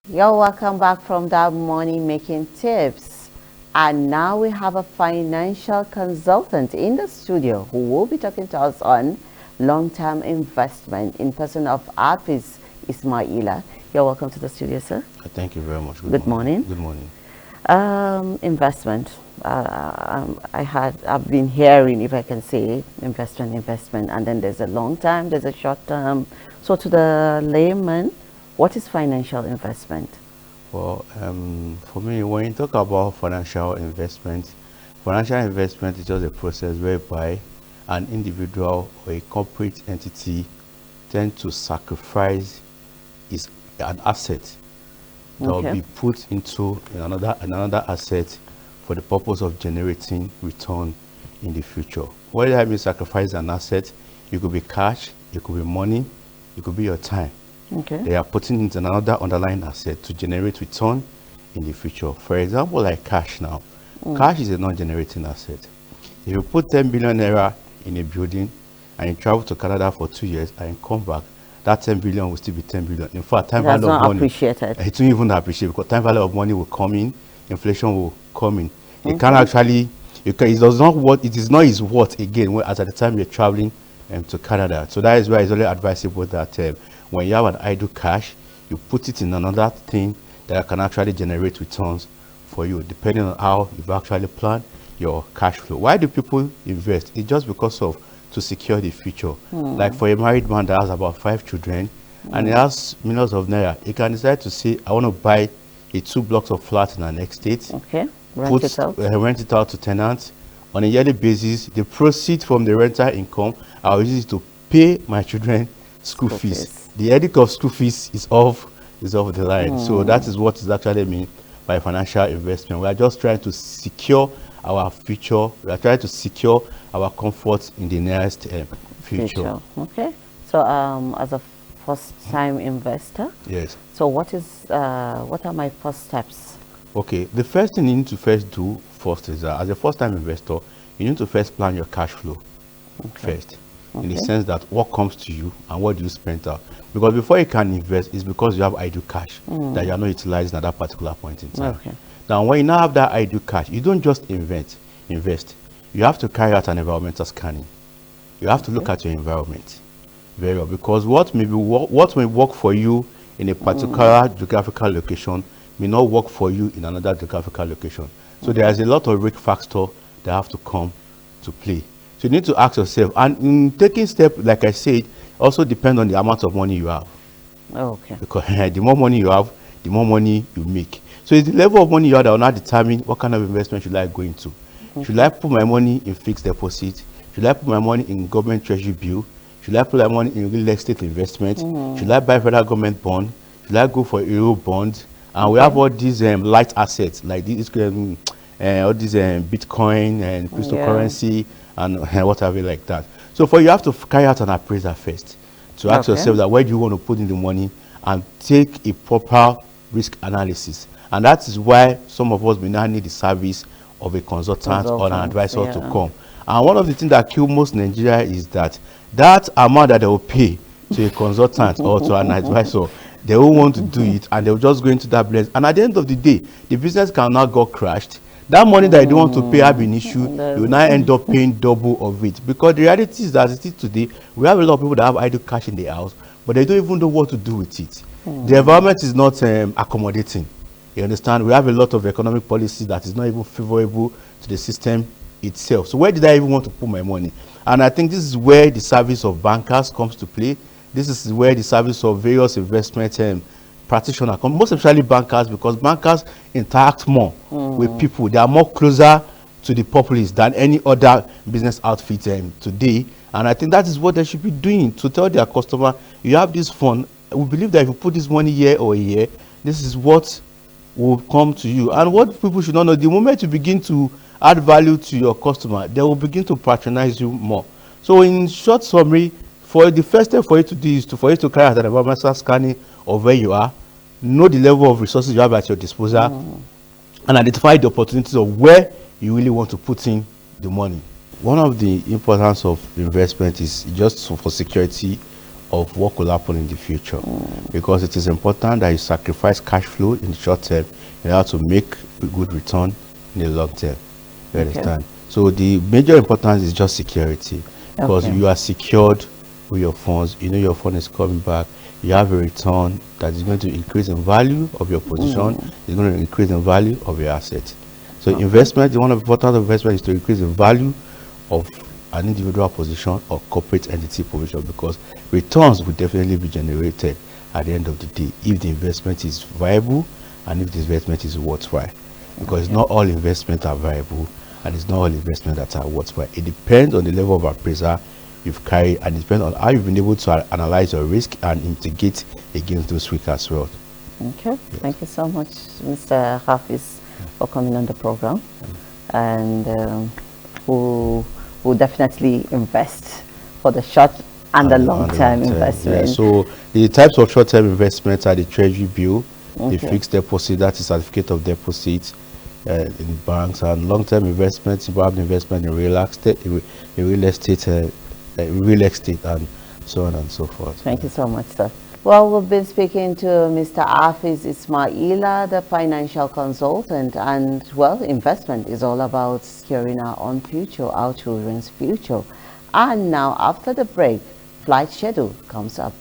You're welcome back from that money making tips. And now we have a financial consultant in the studio who will be talking to us on long-term investment in person of Hafiz Ismaila. You're welcome to the studio, sir. Thank you very much. Good morning. Good morning. Investment. I've been hearing, if I can say, investment, and then there's a long term, there's a short term. So to the layman, what is financial investment? Well, for me, when you talk about financial investment is just a process whereby an individual or a corporate entity tend to sacrifice an asset that will be put into another asset for the purpose of generating return in the future. What does that mean, sacrifice an asset? It could be cash, it could be money, it could be your time. They are putting into another underlying asset to generate return in the future. For example, like cash now. Cash is a non-generating asset. If you put 10 billion naira in a building and you travel to Canada for 2 years and you come back, that 10 billion will still be 10 billion. In fact, time value of money, appreciated. It won't even appreciate because time value of money will come in, inflation will come in. It can actually, it does not what it is not is what again as at the time you're traveling to Canada. So that is why it's only advisable that when you have an idle cash, you put it in another thing that can actually generate returns for you, depending on how you've actually planned your cash flow. Why do people invest? It's just because of to secure the future. Like for a married man that has about 5 children and he has millions of naira, he can decide to say, I want to buy 2 blocks of flat in an estate. Rent it out to tenants on a yearly basis. The proceeds from the rental income, I'll use it to pay my children school fees. The headache of school fees is off the line. So that is what is actually mean by financial investment. We are just trying to secure our future. We are trying to secure our comfort in the nearest future. Okay. So as a first-time investor, yes. So what are my first steps? Okay. The first thing you need to first do is that as a first-time investor, you need to first plan your cash flow first. In the sense that what comes to you and what do you spend out. Because before you can invest, it's because you have idle cash that you are not utilizing at that particular point in time. Now, when you now have that idle cash, you don't just invest. You have to carry out an environmental scanning. You have to look at your environment very well, because what may work for you in a particular geographical location may not work for you in another geographical location. So there is a lot of risk factor that have to come to play. So you need to ask yourself, and in taking steps, like I said, also depend on the amount of money you have. Because the more money you have, the more money you make. So it's the level of money you have that will not determine what kind of investment should I go into. Should I put my money in fixed deposit? Should I put my money in government treasury bill? Should I put my money in real estate investment? Should I buy federal government bond? Should I go for euro bond? And we have all these light assets like this, all these Bitcoin and cryptocurrency and whatever like that. So for you have to carry out an appraisal first to ask yourself that where do you want to put in the money and take a proper risk analysis. And that is why some of us may now need the service of a consultant or an advisor to come. And one of the things that kill most Nigeria is that amount that they will pay to a consultant or to an advisor, they won't want to do it and they'll just go into that business. And at the end of the day, the business can now go crashed. That money that you don't want to pay have been issued, you will now end up paying double of it. Because the reality is that it is today, we have a lot of people that have idle cash in the house, but they don't even know what to do with it. The environment is not accommodating. You understand? We have a lot of economic policy that is not even favorable to the system itself. So where did I even want to put my money? And I think this is where the service of bankers comes to play. This is where the service of various investment practitioners come, most especially bankers, because bankers interact more with people. They are more closer to the populace than any other business outfit today. And I think that is what they should be doing, to tell their customer, you have this fund. We believe that if you put this money here or here, this is what will come to you. And what people should not know, the moment you begin to add value to your customer, they will begin to patronize you more. So in short summary, for the first step for you to do is for you to carry out an environmental scanning of where you are, know the level of resources you have at your disposal, and identify the opportunities of where you really want to put in the money. One of the importance of investment is just for security of what will happen in the future, because it is important that you sacrifice cash flow in the short term in order to make a good return in the long term. You understand? So the major importance is just security, because you are secured with your funds. You know your fund is coming back. You have a return that is going to increase in value of your position. It's going to increase in value of your assets. So investment, one of the important investment is to increase the value of an individual position or corporate entity position, because returns will definitely be generated at the end of the day if the investment is viable and if the investment is worthwhile. Because not all investments are viable and it's not all investments that are worthwhile. It depends on the level of appraisal you've carried, and it depends on how you've been able to analyze your risk and mitigate against those risks as well. Okay, thank you so much, Mr. Hafiz, for coming on the program. And we'll definitely invest for the short and the long-term investment. Yeah, so the types of short-term investments are the treasury bill, the fixed deposit, that is certificate of deposit in banks, and long-term investments, involved investment in real estate, and so on and so forth. Thank you so much, sir. Well, we've been speaking to Mr. Hafiz Ismaila, the financial consultant, and well, investment is all about securing our own future, our children's future. And now, after the break, flight schedule comes up.